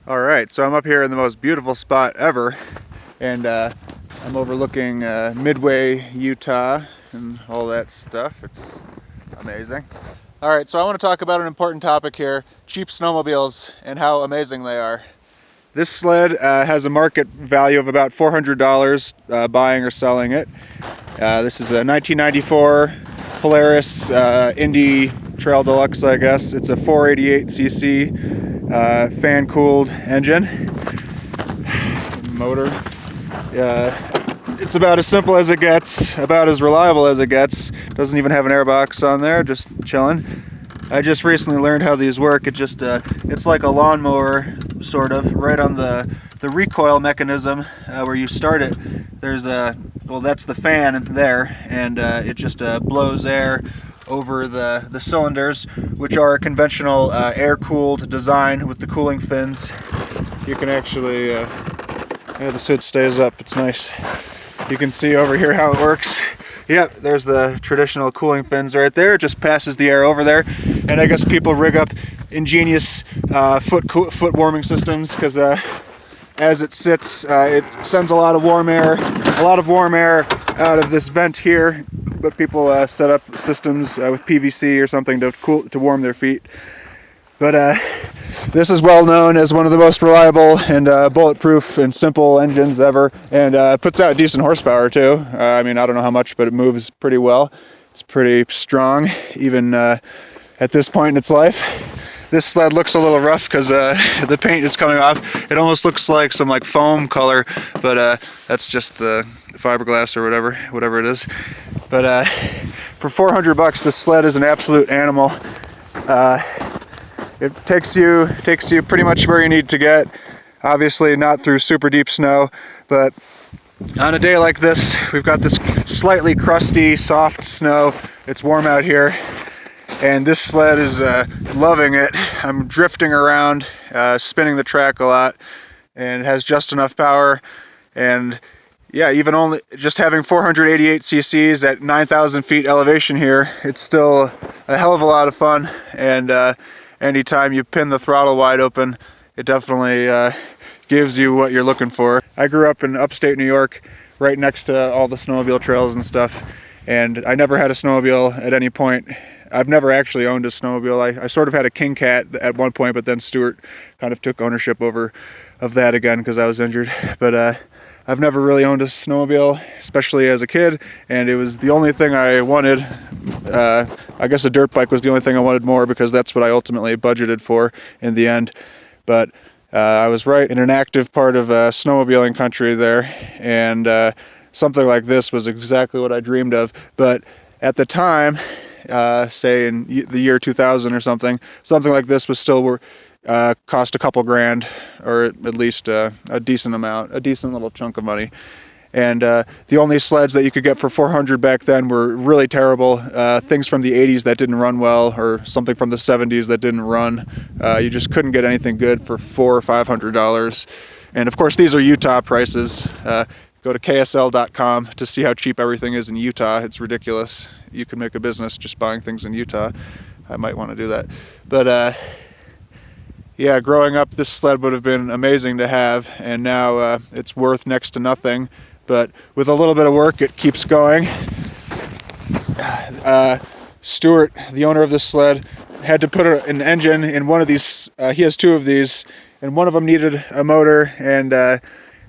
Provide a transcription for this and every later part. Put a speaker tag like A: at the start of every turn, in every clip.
A: Alright, so I'm up here in the most beautiful spot ever, and I'm overlooking Midway, Utah, and all that stuff. It's amazing. Alright, so I want to talk about an important topic here, cheap snowmobiles and how amazing they are. This sled has a market value of about $400 buying or selling it. This is a 1994 Polaris Indy Trail Deluxe, I guess. It's a 488cc fan-cooled engine. Motor. It's about as simple as it gets, about as reliable as it gets. Doesn't even have an airbox on there, just chilling. I just recently learned how these work. It's like a lawnmower, sort of, right on the recoil mechanism where you start it. There's that's the fan there, and it just blows air over the cylinders, which are a conventional air-cooled design with the cooling fins. You can actually, this hood stays up, it's nice. You can see over here how it works. Yep, there's the traditional cooling fins right there. It just passes the air over there, and I guess people rig up ingenious foot warming systems because as it sits, it sends a lot of warm air out of this vent here. But people set up systems with PVC or something to warm their feet. But this is well known as one of the most reliable and bulletproof and simple engines ever, and puts out decent horsepower too. I mean, I don't know how much, but it moves pretty well. It's pretty strong, even at this point in its life. This sled looks a little rough because the paint is coming off. It almost looks like some foam color, but that's just the fiberglass or whatever it is. But for $400, this sled is an absolute animal. It takes you pretty much where you need to get. Obviously not through super deep snow, but on a day like this, we've got this slightly crusty, soft snow. It's warm out here, and this sled is loving it. I'm drifting around, spinning the track a lot, and it has just enough power. And yeah, even only just having 488 cc's at 9,000 feet elevation here, it's still a hell of a lot of fun. And anytime you pin the throttle wide open, it definitely gives you what you're looking for. I grew up in upstate New York, right next to all the snowmobile trails and stuff, and I never had a snowmobile at any point. I've never actually owned a snowmobile. I sort of had a King Cat at one point, but then Stuart kind of took ownership of that again because I was injured. But I've never really owned a snowmobile, especially as a kid, and it was the only thing I wanted. I guess a dirt bike was the only thing I wanted more because that's what I ultimately budgeted for in the end. But I was right in an active part of snowmobiling country there, and something like this was exactly what I dreamed of. But at the time, say in the year 2000 or something like this was still cost a couple grand, or at least a decent little chunk of money. And the only sleds that you could get for $400 back then were really terrible, things from the 80s that didn't run well, or something from the 70s that didn't run. You just couldn't get anything good for $400 or $500. And of course, these are Utah prices. Go to ksl.com to see how cheap everything is in Utah. It's ridiculous. You can make a business just buying things in Utah. I might want to do that. But yeah, growing up, this sled would have been amazing to have, and now it's worth next to nothing. But with a little bit of work, it keeps going. Stuart, the owner of this sled, had to put an engine in one of these. He has two of these, and one of them needed a motor. And oh,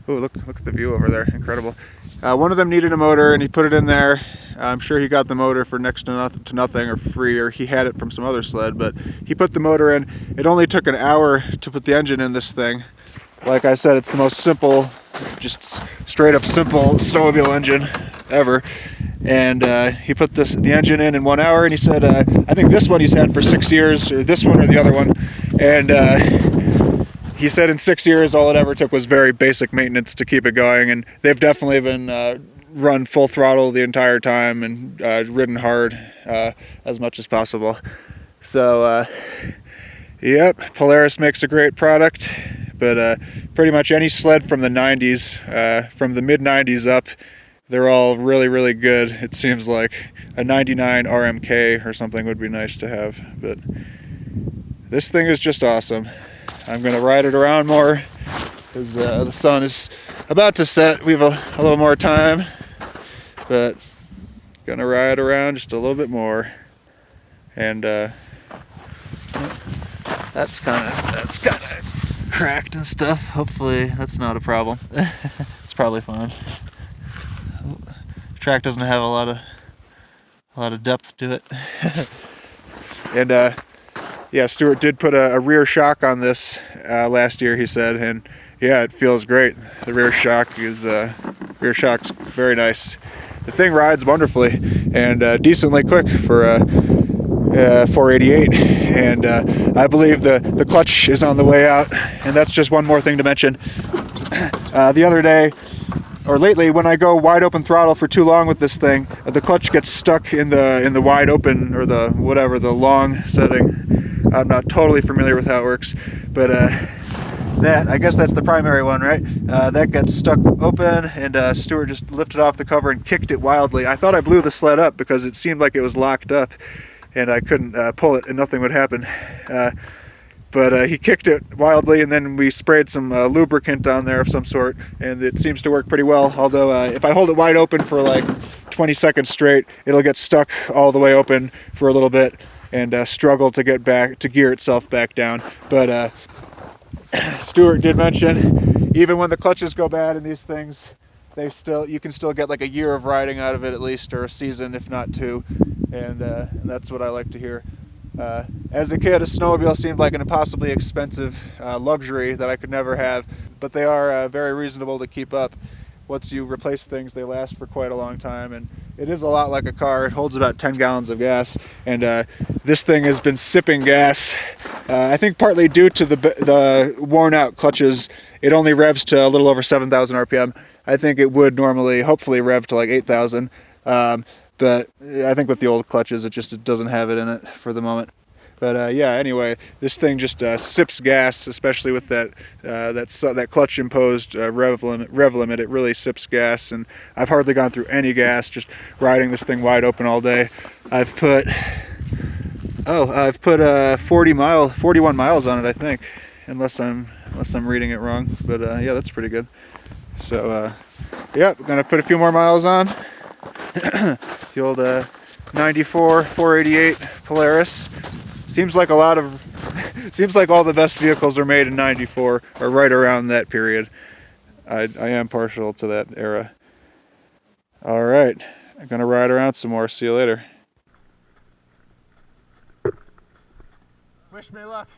A: look at the view over there, incredible. One of them needed a motor, and he put it in there. I'm sure he got the motor for next to nothing or free, or he had it from some other sled, but he put the motor in. It only took an hour to put the engine in this thing. Like I said, it's the most simple, just straight up simple snowmobile engine ever. And he put the engine in 1 hour, and he said, I think this one he's had for 6 years, or this one or the other one. And he said in 6 years, all it ever took was very basic maintenance to keep it going. And they've definitely been run full throttle the entire time and ridden hard as much as possible. So yep, Polaris makes a great product, but pretty much any sled from the 90s, from the mid 90s up, they're all really, really good. It seems like a 99 RMK or something would be nice to have, but this thing is just awesome. I'm gonna ride it around more because the sun is about to set. We have a little more time, but gonna ride around just a little bit more. And that's kind of cracked and stuff. Hopefully that's not a problem. It's probably fine. The track doesn't have a lot of depth to it. And yeah, Stuart did put a rear shock on this last year, he said, and yeah, it feels great. The rear shock's very nice. The thing rides wonderfully and decently quick for 488, and I believe the clutch is on the way out. And that's just one more thing to mention. The other day, or lately, when I go wide open throttle for too long with this thing, the clutch gets stuck in the wide open, or the long setting. I'm not totally familiar with how it works, but I guess that's the primary one, right? That gets stuck open, and Stuart just lifted off the cover and kicked it wildly. I thought I blew the sled up because it seemed like it was locked up and I couldn't pull it and nothing would happen. But he kicked it wildly, and then we sprayed some lubricant on there of some sort, and it seems to work pretty well. Although if I hold it wide open for like 20 seconds straight, it'll get stuck all the way open for a little bit and struggle to get back to gear itself back down. But Stuart did mention, even when the clutches go bad in these things, you can still get like a year of riding out of it at least, or a season if not two, and that's what I like to hear. As a kid, a snowmobile seemed like an impossibly expensive luxury that I could never have, but they are very reasonable to keep up. Once you replace things, they last for quite a long time, and it is a lot like a car. It holds about 10 gallons of gas, and this thing has been sipping gas. I think partly due to the worn out clutches. It only revs to a little over 7,000 RPM. I think it would normally, hopefully, rev to like 8,000. But I think with the old clutches, it doesn't have it in it for the moment. But yeah, anyway, this thing just sips gas, especially with that clutch imposed rev limit. It really sips gas, and I've hardly gone through any gas just riding this thing wide open all day. I've put 41 miles on it, I think, unless I'm reading it wrong. But yeah, that's pretty good. So yeah, I'm gonna put a few more miles on. The old 94 488 Polaris. Seems like all the best vehicles are made in 94 or right around that period. I am partial to that era. All right, I'm gonna ride around some more. See you later.
B: Wish me luck.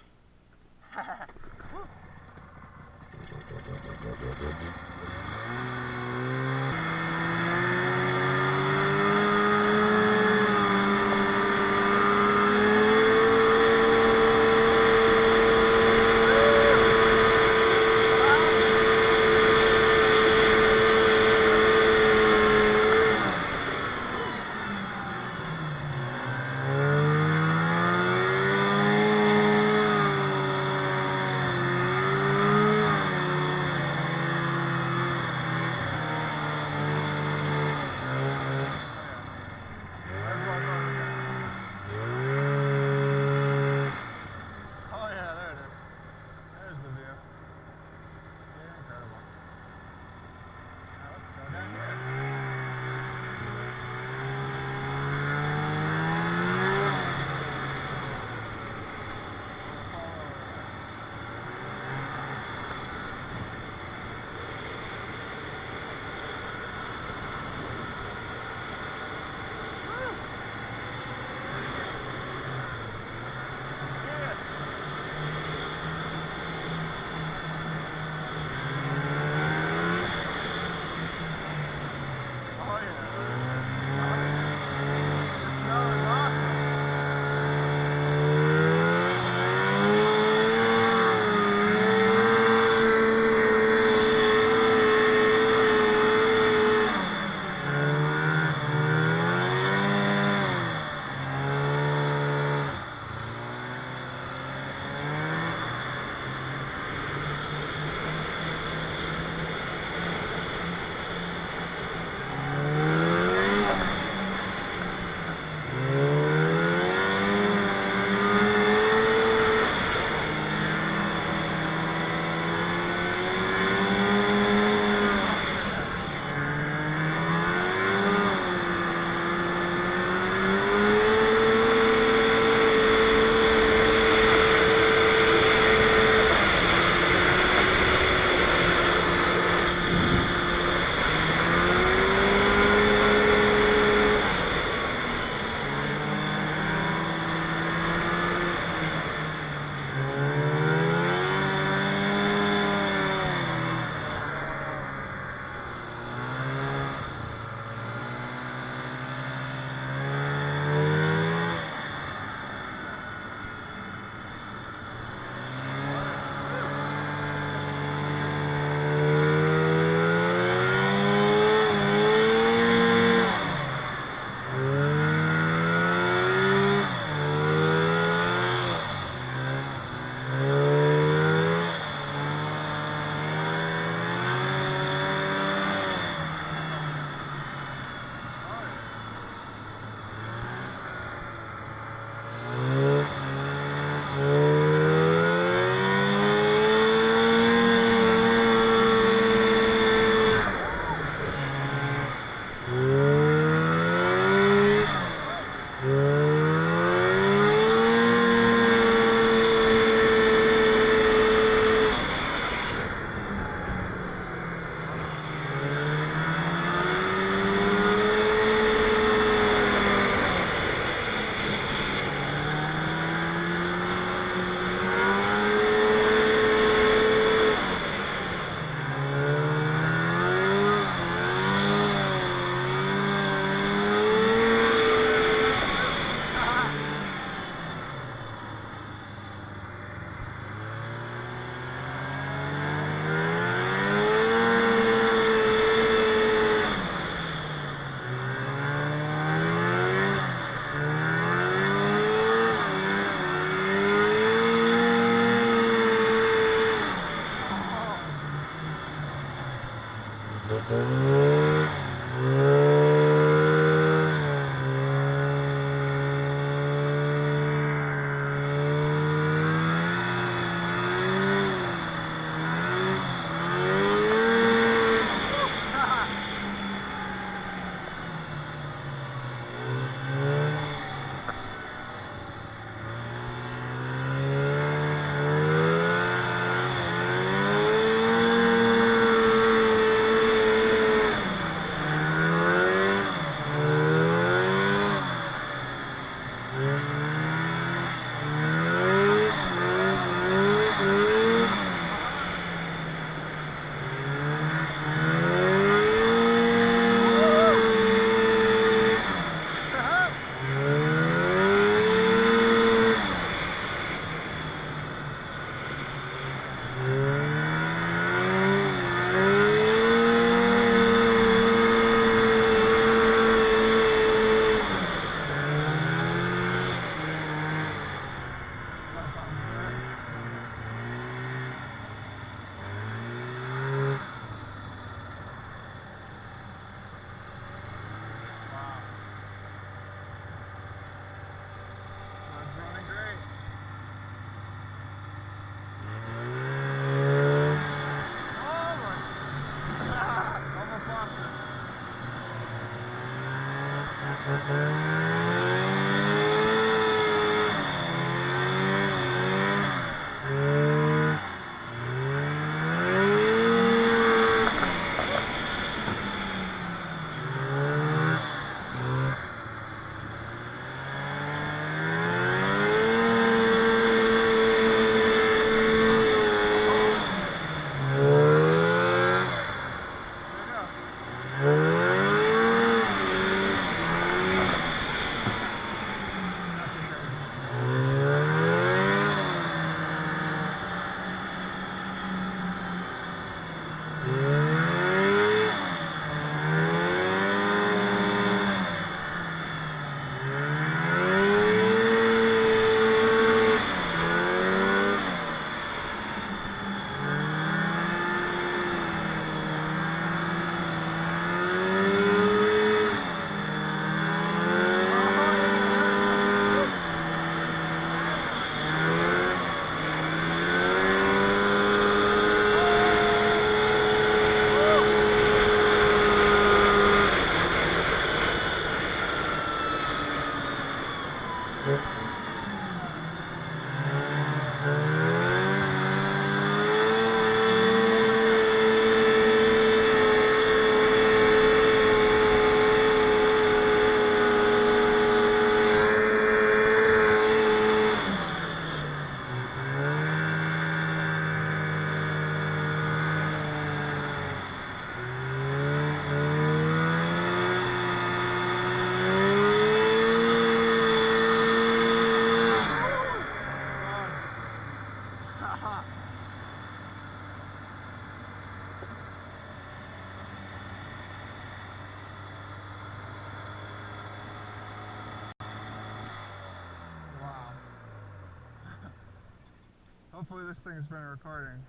A: Hopefully this thing's been recording.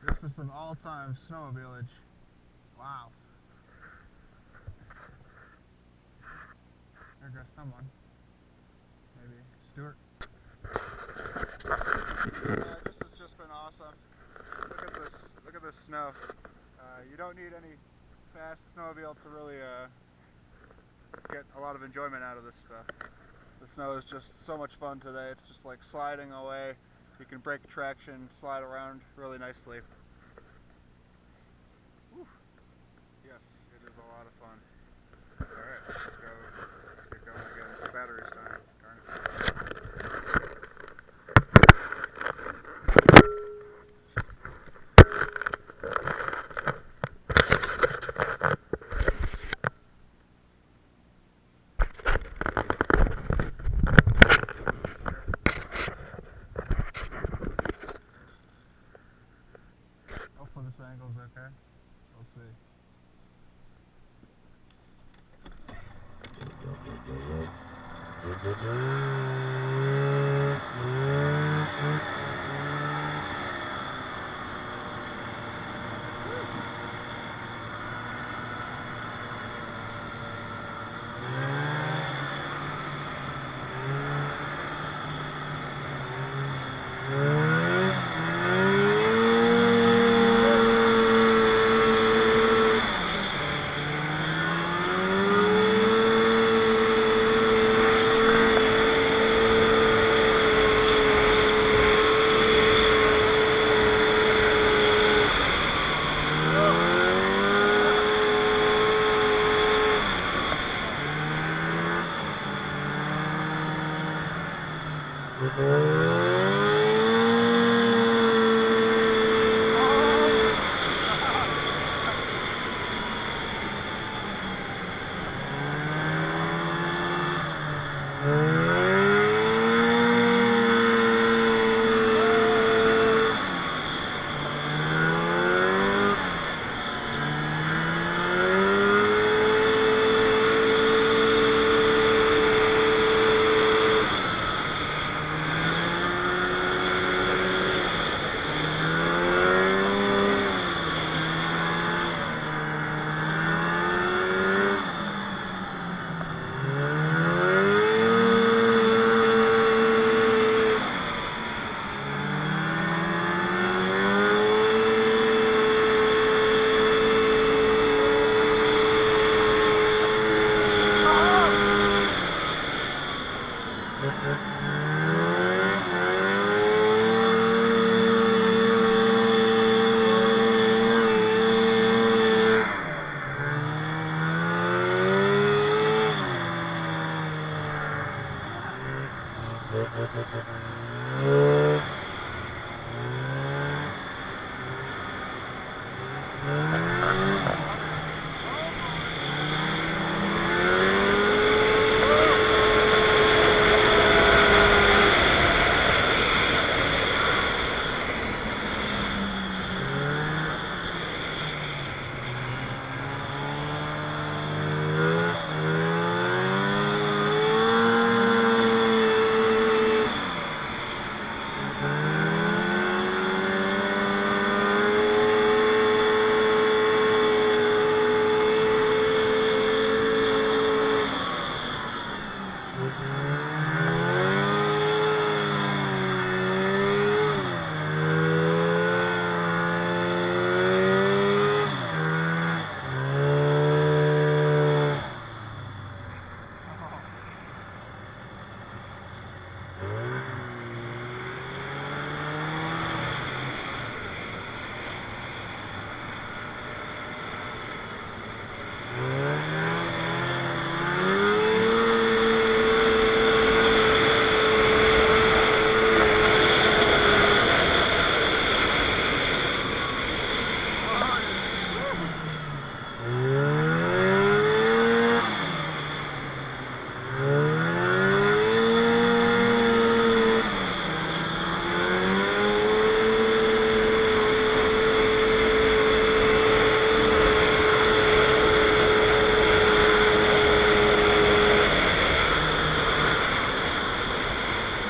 A: This is an all-time snowmobile. Wow. There goes someone. Maybe Stuart. This has just been awesome. Look at this. Look at this snow. You don't need any fast snowmobile to really get a lot of enjoyment out of this stuff. The snow is just so much fun today. It's just like sliding away. You can break traction, slide around really nicely. Whew. Yes, it is a lot of fun. Alright, let's get going again. The battery's dying. Darn it. Hopefully this angle's okay. We'll see.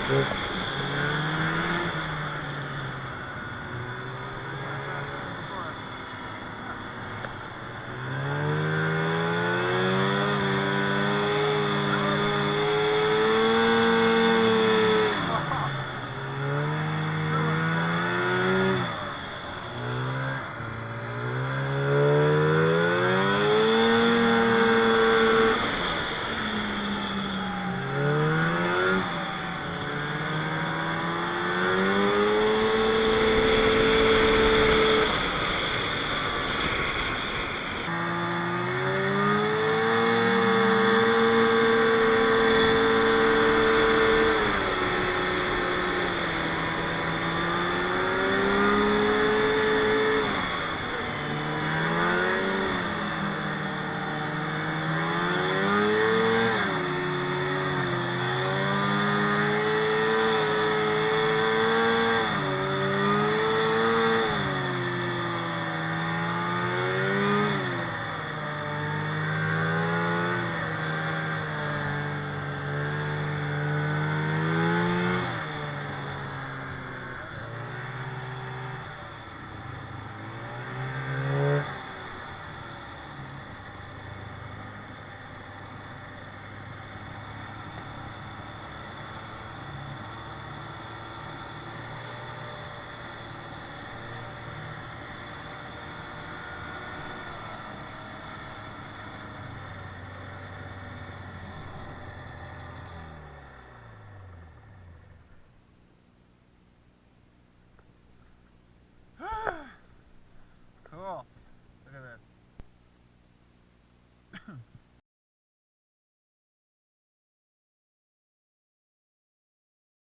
B: Cool. Look at this.